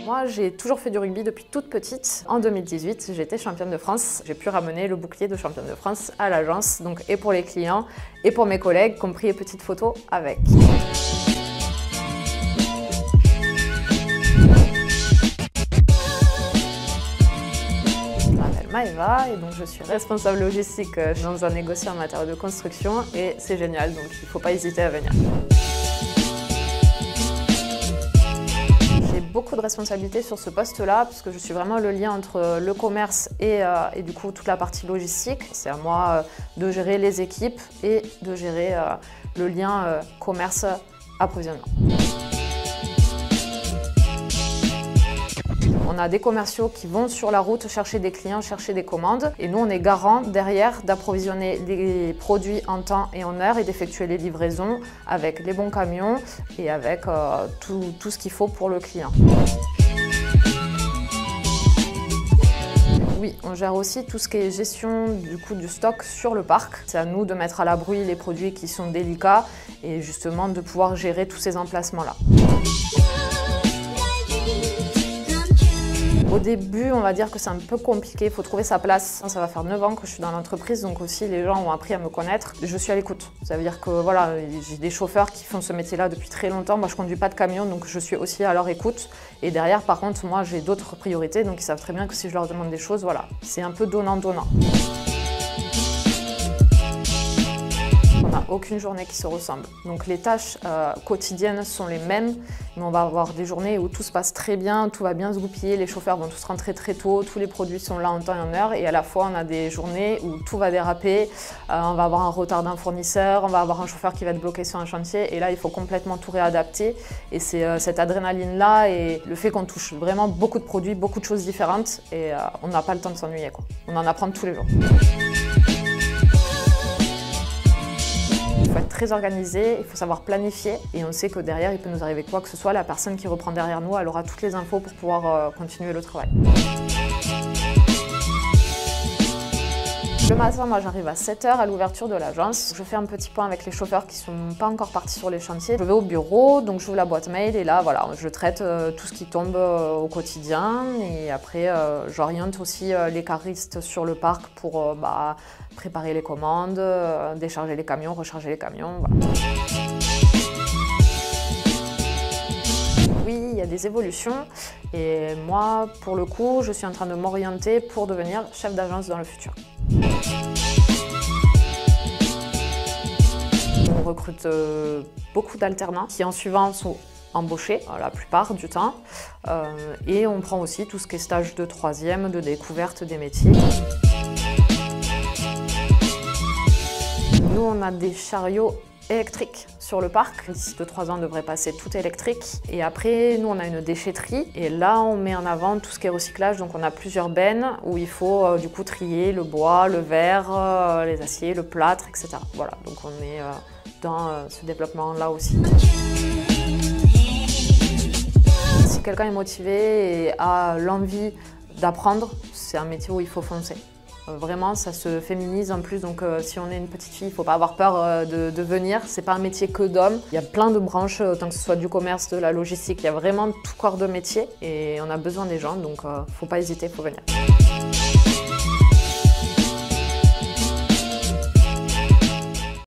Moi, j'ai toujours fait du rugby depuis toute petite. En 2018, j'étais championne de France. J'ai pu ramener le bouclier de championne de France à l'agence, donc et pour les clients et pour mes collègues, compris les petites photos avec. Je m'appelle Maëva et donc je suis responsable logistique dans un négociant en matériaux de construction et c'est génial, donc il ne faut pas hésiter à venir. J'ai beaucoup de responsabilités sur ce poste-là parce que je suis vraiment le lien entre le commerce et du coup toute la partie logistique. C'est à moi de gérer les équipes et de gérer le lien commerce-approvisionnement. On a des commerciaux qui vont sur la route chercher des clients, chercher des commandes et nous on est garant derrière d'approvisionner les produits en temps et en heure et d'effectuer les livraisons avec les bons camions et avec tout ce qu'il faut pour le client. Oui, on gère aussi tout ce qui est gestion du stock sur le parc. C'est à nous de mettre à l'abri les produits qui sont délicats et justement de pouvoir gérer tous ces emplacements-là. Au début, on va dire que c'est un peu compliqué, il faut trouver sa place. Ça va faire 9 ans que je suis dans l'entreprise, donc aussi les gens ont appris à me connaître. Je suis à l'écoute. Ça veut dire que voilà, j'ai des chauffeurs qui font ce métier-là depuis très longtemps. Moi, je ne conduis pas de camion, donc je suis aussi à leur écoute. Et derrière, par contre, moi, j'ai d'autres priorités, donc ils savent très bien que si je leur demande des choses, voilà, c'est un peu donnant-donnant. On n'a aucune journée qui se ressemble. Donc les tâches quotidiennes sont les mêmes, mais on va avoir des journées où tout se passe très bien, tout va bien se goupiller, les chauffeurs vont tous rentrer très tôt, tous les produits sont là en temps et en heure, et à la fois on a des journées où tout va déraper, on va avoir un retard d'un fournisseur, on va avoir un chauffeur qui va être bloqué sur un chantier, et là il faut complètement tout réadapter, et c'est cette adrénaline-là et le fait qu'on touche vraiment beaucoup de produits, beaucoup de choses différentes, et on n'a pas le temps de s'ennuyer, quoi. On en apprend tous les jours. Il faut être très organisé, il faut savoir planifier et on sait que derrière il peut nous arriver quoi que ce soit, la personne qui reprend derrière nous, elle aura toutes les infos pour pouvoir continuer le travail. Le matin, moi j'arrive à 7 h à l'ouverture de l'agence. Je fais un petit point avec les chauffeurs qui ne sont pas encore partis sur les chantiers. Je vais au bureau, donc j'ouvre la boîte mail et là voilà, je traite tout ce qui tombe au quotidien et après j'oriente aussi les caristes sur le parc pour préparer les commandes, décharger les camions, recharger les camions. Voilà. Oui, il y a des évolutions et moi, pour le coup, je suis en train de m'orienter pour devenir chef d'agence dans le futur. On recrute beaucoup d'alternants qui en suivant sont embauchés la plupart du temps et on prend aussi tout ce qui est stage de 3e, de découverte des métiers. Nous, on a des chariots électriques sur le parc. D'ici 2-3 ans, on devrait passer tout électrique. Et après, nous, on a une déchetterie. Et là, on met en avant tout ce qui est recyclage. Donc, on a plusieurs bennes où il faut du coup trier le bois, le verre, les aciers, le plâtre, etc. Voilà, donc on est dans ce développement-là aussi. Si quelqu'un est motivé et a l'envie d'apprendre, c'est un métier où il faut foncer. Vraiment, ça se féminise en plus, donc si on est une petite fille, il ne faut pas avoir peur de venir. C'est pas un métier que d'hommes. Il y a plein de branches, autant que ce soit du commerce, de la logistique, il y a vraiment tout corps de métier et on a besoin des gens, donc faut pas hésiter, il faut venir.